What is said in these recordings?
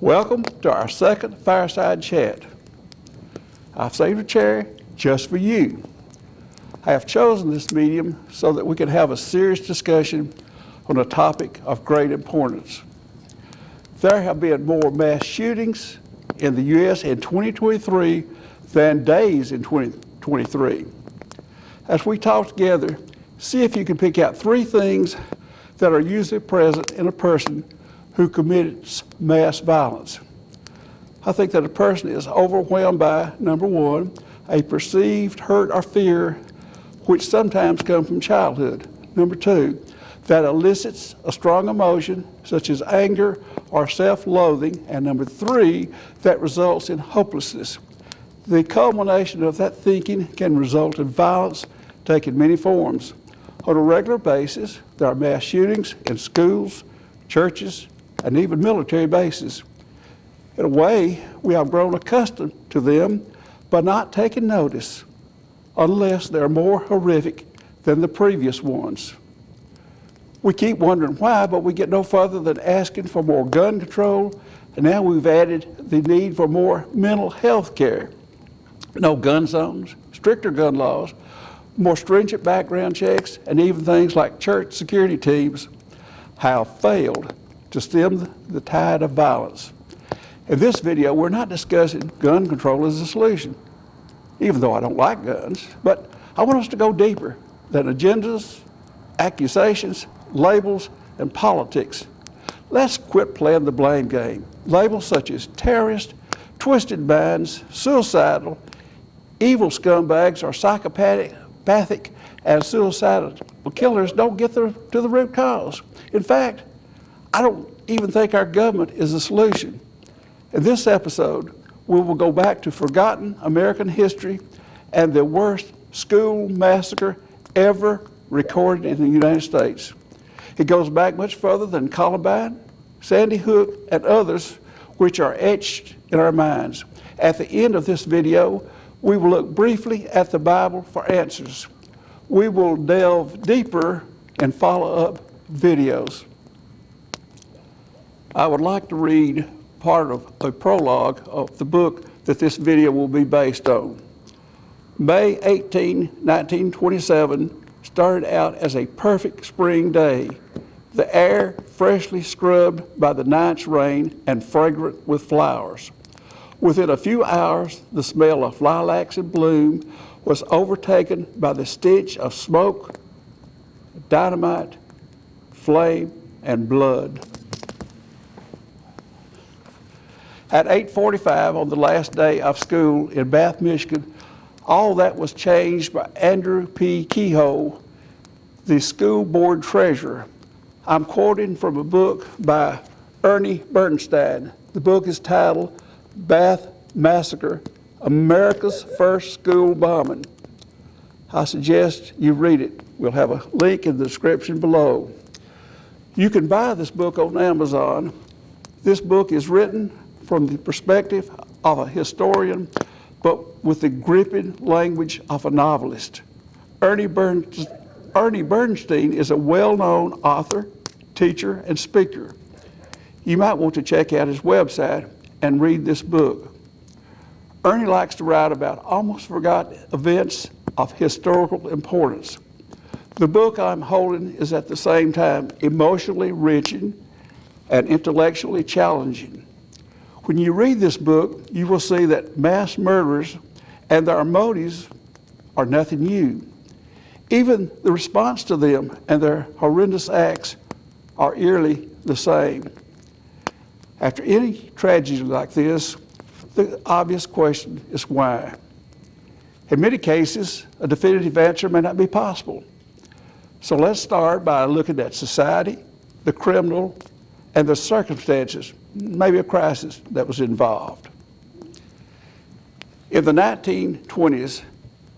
Welcome to our second fireside chat. I've saved a chair just for you. I have chosen this medium so that we can have a serious discussion on a topic of great importance. There have been more mass shootings in the U.S. in 2023 than days in 2023. As we talk together, see if you can pick out three things that are usually present in a person who commits mass violence. I think that a person is overwhelmed by, number one, a perceived hurt or fear, which sometimes comes from childhood. Number two, that elicits a strong emotion, such as anger or self-loathing. And number three, that results in hopelessness. The culmination of that thinking can result in violence taking many forms. On a regular basis, there are mass shootings in schools, churches, and even military bases. In a way, we have grown accustomed to them, but not taking notice unless they're more horrific than the previous ones. We keep wondering why, but we get no further than asking for more gun control, and now we've added the need for more mental health care. No gun zones, stricter gun laws, more stringent background checks, and even things like church security teams have failed to stem the tide of violence. In this video, we're not discussing gun control as a solution, even though I don't like guns, but I want us to go deeper than agendas, accusations, labels, and politics. Let's quit playing the blame game. Labels such as terrorist, twisted minds, suicidal, evil scumbags, or psychopathic and suicidal killers don't get to the root cause. In fact, I don't even think our government is the solution. In this episode, we will go back to forgotten American history and the worst school massacre ever recorded in the United States. It goes back much further than Columbine, Sandy Hook, and others, which are etched in our minds. At the end of this video, we will look briefly at the Bible for answers. We will delve deeper in follow-up videos. I would like to read part of a prologue of the book that this video will be based on. May 18, 1927 started out as a perfect spring day, the air freshly scrubbed by the night's rain and fragrant with flowers. Within a few hours, the smell of lilacs in bloom was overtaken by the stench of smoke, dynamite, flame, and blood. At 8:45 on the last day of school in Bath, Michigan, all that was changed by Andrew P. Kehoe, the school board treasurer. I'm quoting from a book by Arnie Bernstein. The book is titled Bath Massacre, America's First School Bombing. I suggest you read it. We'll have a link in the description below. You can buy this book on Amazon. This book is written from the perspective of a historian, but with the gripping language of a novelist. Arnie Bernstein is a well-known author, teacher, and speaker. You might want to check out his website and read this book. Arnie likes to write about almost forgotten events of historical importance. The book I'm holding is at the same time emotionally enriching and intellectually challenging. When you read this book, you will see that mass murderers and their motives are nothing new. Even the response to them and their horrendous acts are eerily the same. After any tragedy like this, the obvious question is why. In many cases, a definitive answer may not be possible. So let's start by looking at society, the criminal, and the circumstances, maybe a crisis that was involved. In the 1920s,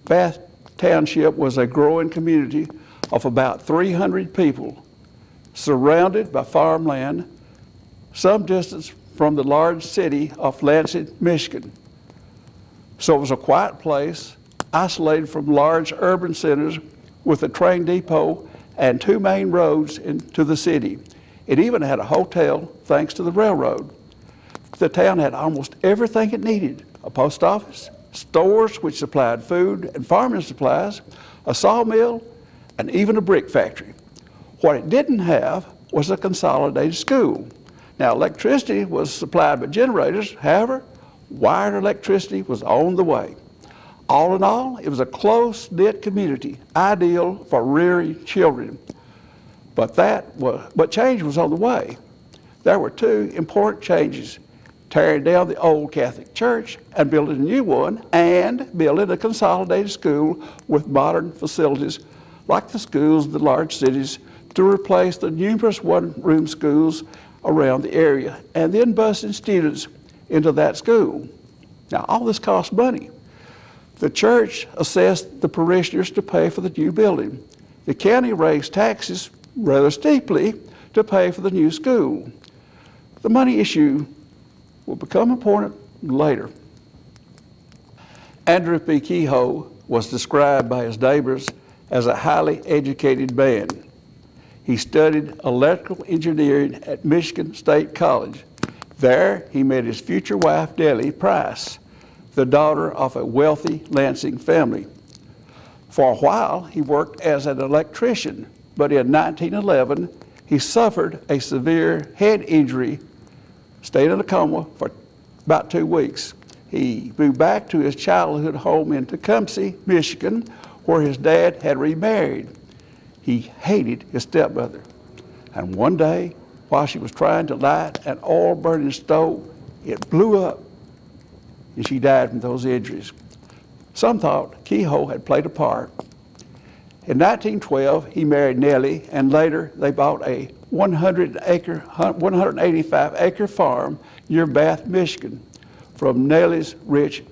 Bath Township was a growing community of about 300 people, surrounded by farmland, some distance from the large city of Lansing, Michigan. So it was a quiet place, isolated from large urban centers, with a train depot and two main roads into the city. It even had a hotel thanks to the railroad. The town had almost everything it needed: a post office, stores which supplied food and farming supplies, a sawmill, and even a brick factory. What it didn't have was a consolidated school. Now, electricity was supplied by generators. However, wired electricity was on the way. All in all, it was a close-knit community, ideal for rearing children. But change was on the way. There were two important changes: tearing down the old Catholic Church and building a new one, and building a consolidated school with modern facilities like the schools of the large cities to replace the numerous one-room schools around the area, and then busing students into that school. Now, all this costs money. The church assessed the parishioners to pay for the new building. The county raised taxes rather steeply to pay for the new school. The money issue will become important later. Andrew P. Kehoe was described by his neighbors as a highly educated man. He studied electrical engineering at Michigan State College. There, he met his future wife, Dellie Price, the daughter of a wealthy Lansing family. For a while, he worked as an electrician, but in 1911, he suffered a severe head injury, stayed in a coma for about 2 weeks. He moved back to his childhood home in Tecumseh, Michigan, where his dad had remarried. He hated his stepmother. And one day, while she was trying to light an oil-burning stove, it blew up, and she died from those injuries. Some thought Kehoe had played a part. In 1912, he married Nellie, and later they bought a 185-acre farm near Bath, Michigan, from Nellie's rich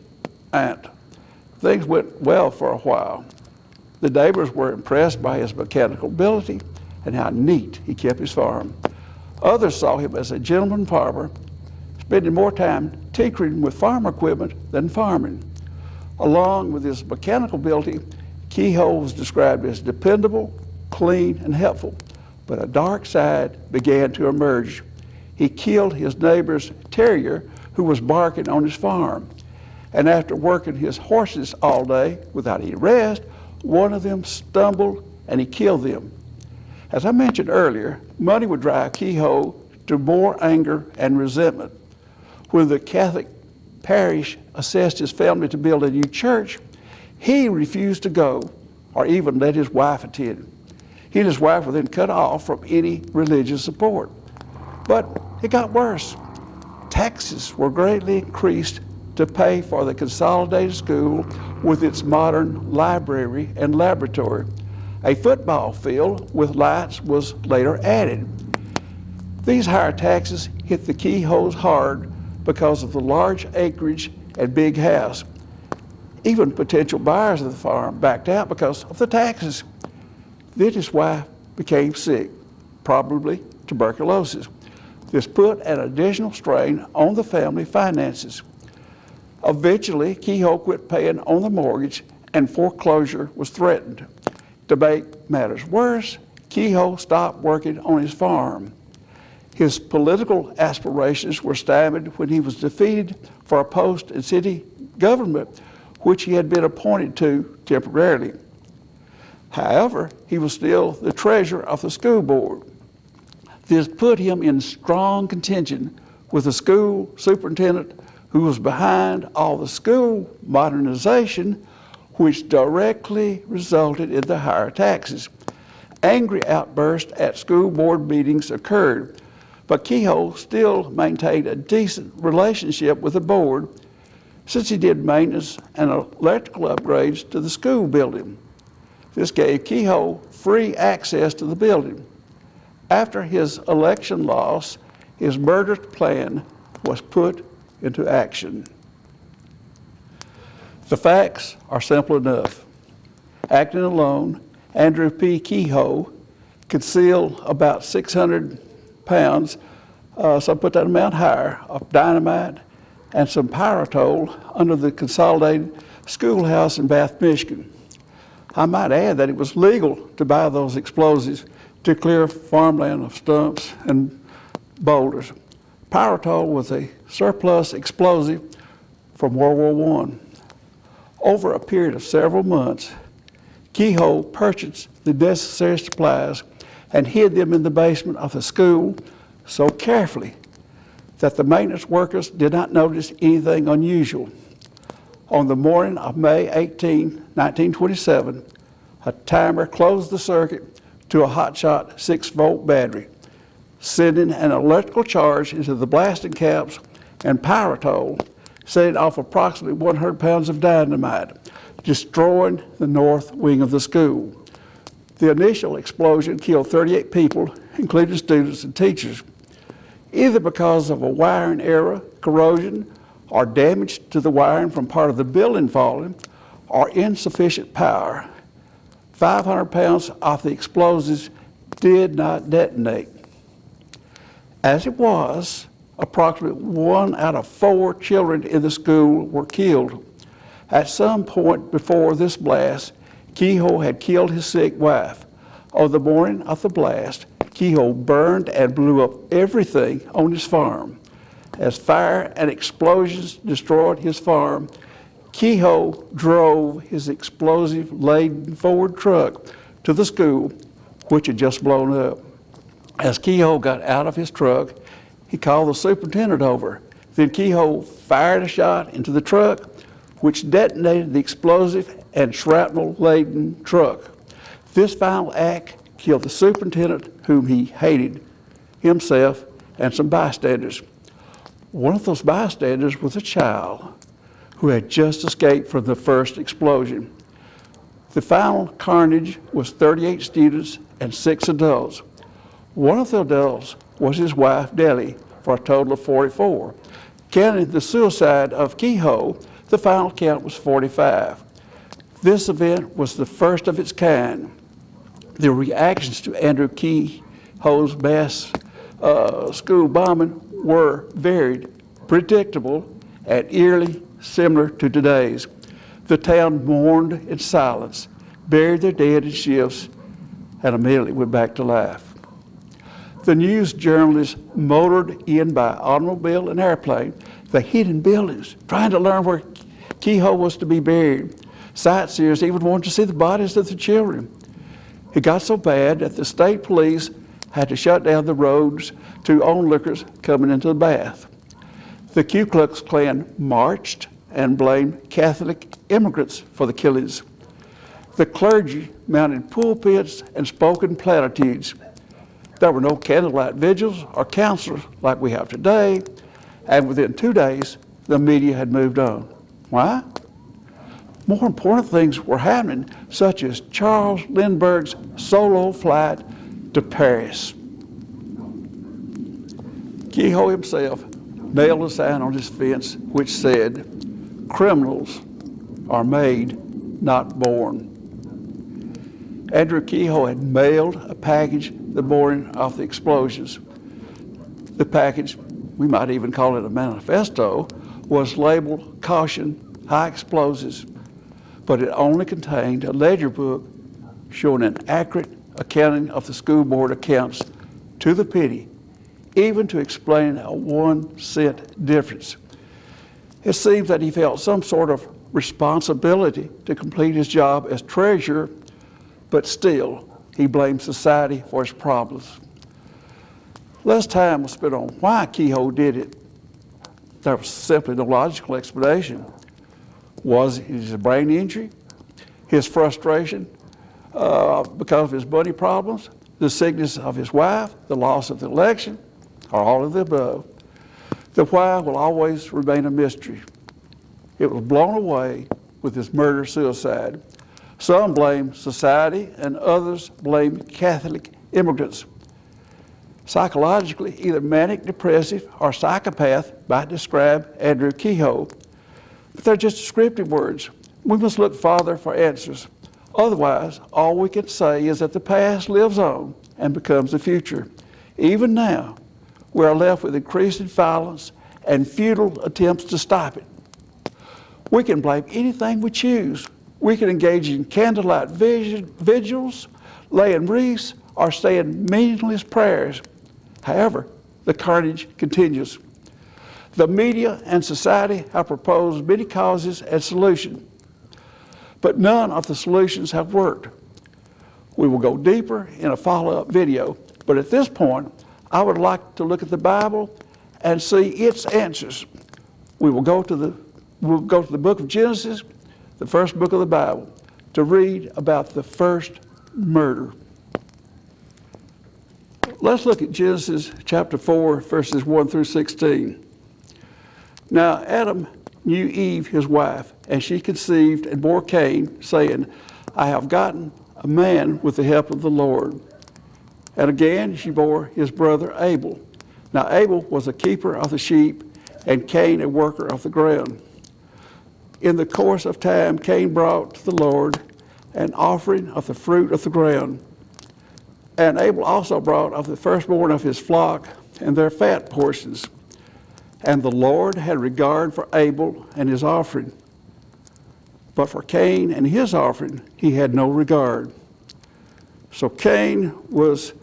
aunt. Things went well for a while. The neighbors were impressed by his mechanical ability and how neat he kept his farm. Others saw him as a gentleman farmer, spending more time tinkering with farm equipment than farming. Along with his mechanical ability, Kehoe was described as dependable, clean, and helpful. But a dark side began to emerge. He killed his neighbor's terrier who was barking on his farm. And after working his horses all day without any rest, one of them stumbled and he killed them. As I mentioned earlier, money would drive Kehoe to more anger and resentment. When the Catholic parish assessed his family to build a new church, he refused to go or even let his wife attend. He and his wife were then cut off from any religious support. But it got worse. Taxes were greatly increased to pay for the consolidated school with its modern library and laboratory. A football field with lights was later added. These higher taxes hit the Kehoes hard because of the large acreage and big house. Even potential buyers of the farm backed out because of the taxes. Then his wife became sick, probably tuberculosis. This put an additional strain on the family finances. Eventually, Kehoe quit paying on the mortgage and foreclosure was threatened. To make matters worse, Kehoe stopped working on his farm. His political aspirations were stymied when he was defeated for a post in city government, which he had been appointed to temporarily. However, he was still the treasurer of the school board. This put him in strong contention with the school superintendent, who was behind all the school modernization, which directly resulted in the higher taxes. Angry outbursts at school board meetings occurred, but Kehoe still maintained a decent relationship with the board since he did maintenance and electrical upgrades to the school building. This gave Kehoe free access to the building. After his election loss, his murderous plan was put into action. The facts are simple enough. Acting alone, Andrew P. Kehoe concealed about 600 pounds, some put that amount higher, of dynamite and some Pyritol under the consolidated schoolhouse in Bath, Michigan. I might add that it was legal to buy those explosives to clear farmland of stumps and boulders. Pyritol was a surplus explosive from World War I. Over a period of several months, Kehoe purchased the necessary supplies and hid them in the basement of the school so carefully that the maintenance workers did not notice anything unusual. On the morning of May 18, 1927, a timer closed the circuit to a hotshot 6-volt battery, sending an electrical charge into the blasting caps and Pyritol, setting off approximately 100 pounds of dynamite, destroying the north wing of the school. The initial explosion killed 38 people, including students and teachers, either because of a wiring error, corrosion, or damage to the wiring from part of the building falling, or insufficient power. 500 pounds of the explosives did not detonate. As it was, approximately 1 out of 4 children in the school were killed. At some point before this blast, Kehoe had killed his sick wife. On the morning of the blast, Kehoe burned and blew up everything on his farm. As fire and explosions destroyed his farm, Kehoe drove his explosive-laden Ford truck to the school, which had just blown up. As Kehoe got out of his truck, he called the superintendent over. Then Kehoe fired a shot into the truck, which detonated the explosive and shrapnel-laden truck. This final act killed the superintendent, whom he hated, himself, and some bystanders. One of those bystanders was a child who had just escaped from the first explosion. The final carnage was 38 students and 6 adults. One of the adults was his wife, Deli, for a total of 44. Counting the suicide of Kehoe, the final count was 45. This event was the first of its kind. The reactions to Andrew Kehoe's mass school bombing were varied, predictable, and eerily similar to today's. The town mourned in silence, buried their dead in shifts, and immediately went back to life. The news journalists motored in by automobile and airplane, the hidden buildings, trying to learn where Kehoe was to be buried. Sightseers even wanted to see the bodies of the children. It got so bad that the state police had to shut down the roads to onlookers coming into the bath. The Ku Klux Klan marched and blamed Catholic immigrants for the killings. The clergy mounted pulpits and spoken platitudes. There were no candlelight vigils or counselors like we have today, and within 2 days, the media had moved on. Why? More important things were happening, such as Charles Lindbergh's solo flight to Paris. Kehoe himself nailed a sign on his fence which said, "Criminals are made, not born." Andrew Kehoe had mailed a package the morning of the explosions. The package, we might even call it a manifesto, was labeled "Caution, High Explosives," but it only contained a ledger book showing an accurate accounting of the school board accounts to the penny, even to explain a 1-cent difference. It seems that he felt some sort of responsibility to complete his job as treasurer, but still, he blamed society for his problems. Less time was spent on why Kehoe did it. There was simply no logical explanation. Was it his brain injury, his frustration because of his money problems, the sickness of his wife, the loss of the election, or all of the above? The why will always remain a mystery. It was blown away with his murder-suicide. Some blame society and others blame Catholic immigrants. Psychologically, either manic depressive or psychopath might describe Andrew Kehoe, but they're just descriptive words. We must look farther for answers. Otherwise, all we can say is that the past lives on and becomes the future. Even now, we are left with increasing violence and futile attempts to stop it. We can blame anything we choose. We can engage in candlelight vigils, laying wreaths, or saying meaningless prayers. However, the carnage continues. The media and society have proposed many causes and solutions, but none of the solutions have worked. We will go deeper in a follow-up video, but at this point, I would like to look at the Bible and see its answers. We'll go to the book of Genesis, the first book of the Bible, to read about the first murder. Let's look at Genesis chapter 4, verses 1 through 16. Now Adam knew Eve, his wife, and she conceived and bore Cain, saying, I have gotten a man with the help of the Lord. And again she bore his brother Abel. Now Abel was a keeper of the sheep, and Cain a worker of the ground. In the course of time, Cain brought to the Lord an offering of the fruit of the ground. And Abel also brought of the firstborn of his flock and their fat portions. And the Lord had regard for Abel and his offering, but for Cain and his offering he had no regard. So Cain was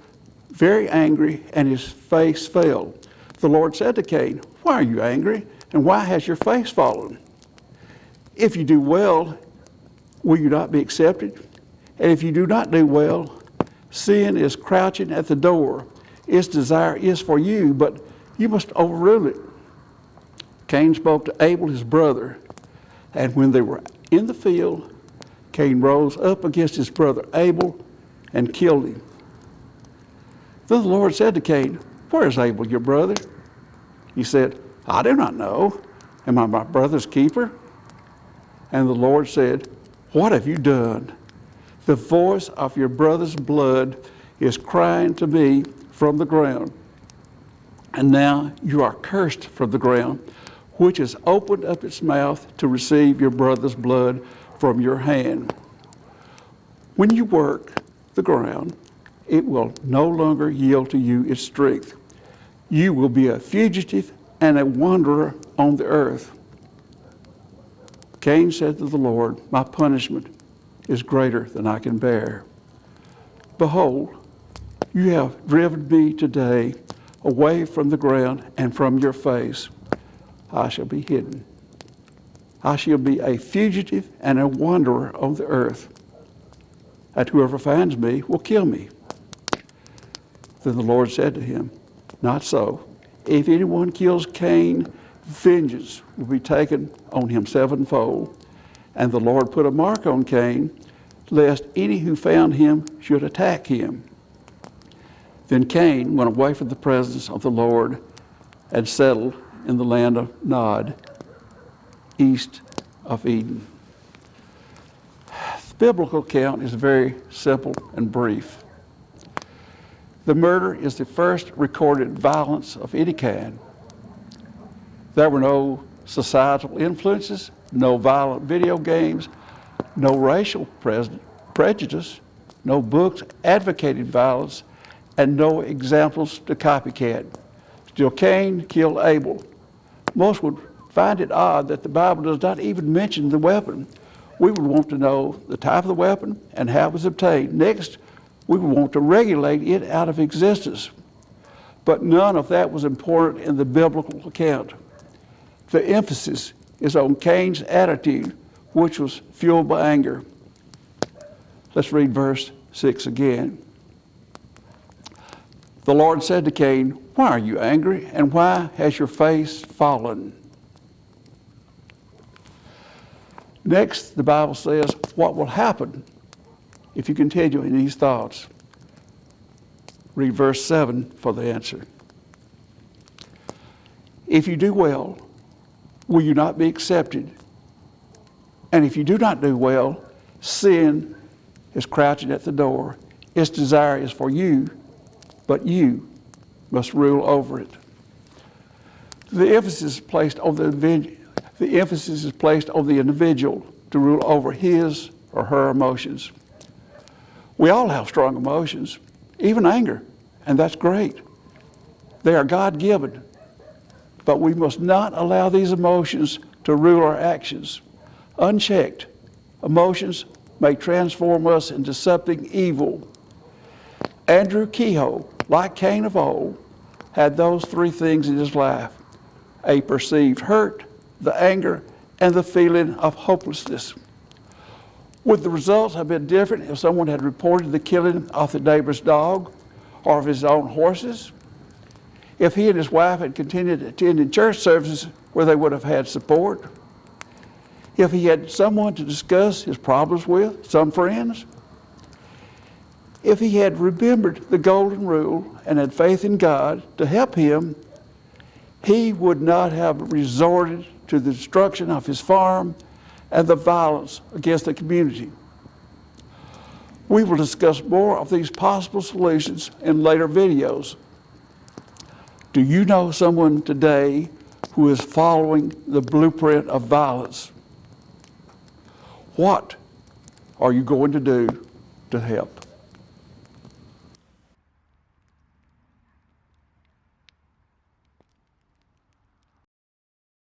very angry, and his face fell. The Lord said to Cain, why are you angry, and why has your face fallen? If you do well, will you not be accepted? And if you do not do well, sin is crouching at the door. Its desire is for you, but you must overrule it. Cain spoke to Abel his brother, and when they were in the field, Cain rose up against his brother Abel and killed him. Then the Lord said to Cain, where is Abel your brother? He said, I do not know. Am I my brother's keeper? And the Lord said, what have you done? The voice of your brother's blood is crying to me from the ground. And now you are cursed from the ground, which has opened up its mouth to receive your brother's blood from your hand. When you work the ground, it will no longer yield to you its strength. You will be a fugitive and a wanderer on the earth. Cain said to the Lord, my punishment is greater than I can bear. Behold, you have driven me today away from the ground and from your face. I shall be hidden. I shall be a fugitive and a wanderer on the earth. And whoever finds me will kill me. Then the Lord said to him, not so. If anyone kills Cain, vengeance will be taken on him sevenfold. And the Lord put a mark on Cain, lest any who found him should attack him. Then Cain went away from the presence of the Lord and settled in the land of Nod, east of Eden. The biblical account is very simple and brief. The murder is the first recorded violence of any kind. There were no societal influences, no violent video games, no racial prejudice, no books advocating violence, and no examples to copycat. Still, Cain killed Abel. Most would find it odd that the Bible does not even mention the weapon. We would want to know the type of the weapon and how it was obtained. Next, we would want to regulate it out of existence. But none of that was important in the biblical account. The emphasis is on Cain's attitude, which was fueled by anger. Let's read verse 6 again. The Lord said to Cain, why are you angry, and why has your face fallen? Next, the Bible says what will happen if you continue in these thoughts. Read verse 7 for the answer. If you do well, will you not be accepted? And if you do not do well, sin is crouching at the door. Its desire is for you, but you must rule over it. The emphasis is placed on the individual to rule over his or her emotions. We all have strong emotions, even anger, and that's great. They are God-given, but we must not allow these emotions to rule our actions. Unchecked, emotions may transform us into something evil. Andrew Kehoe, like Cain of old, had those three things in his life: a perceived hurt, the anger, and the feeling of hopelessness. Would the results have been different if someone had reported the killing of the neighbor's dog or of his own horses? If he and his wife had continued attending church services where they would have had support? If he had someone to discuss his problems with, some friends? If he had remembered the golden rule and had faith in God to help him, he would not have resorted to the destruction of his farm and the violence against the community. We will discuss more of these possible solutions in later videos. Do you know someone today who is following the blueprint of violence? What are you going to do to help?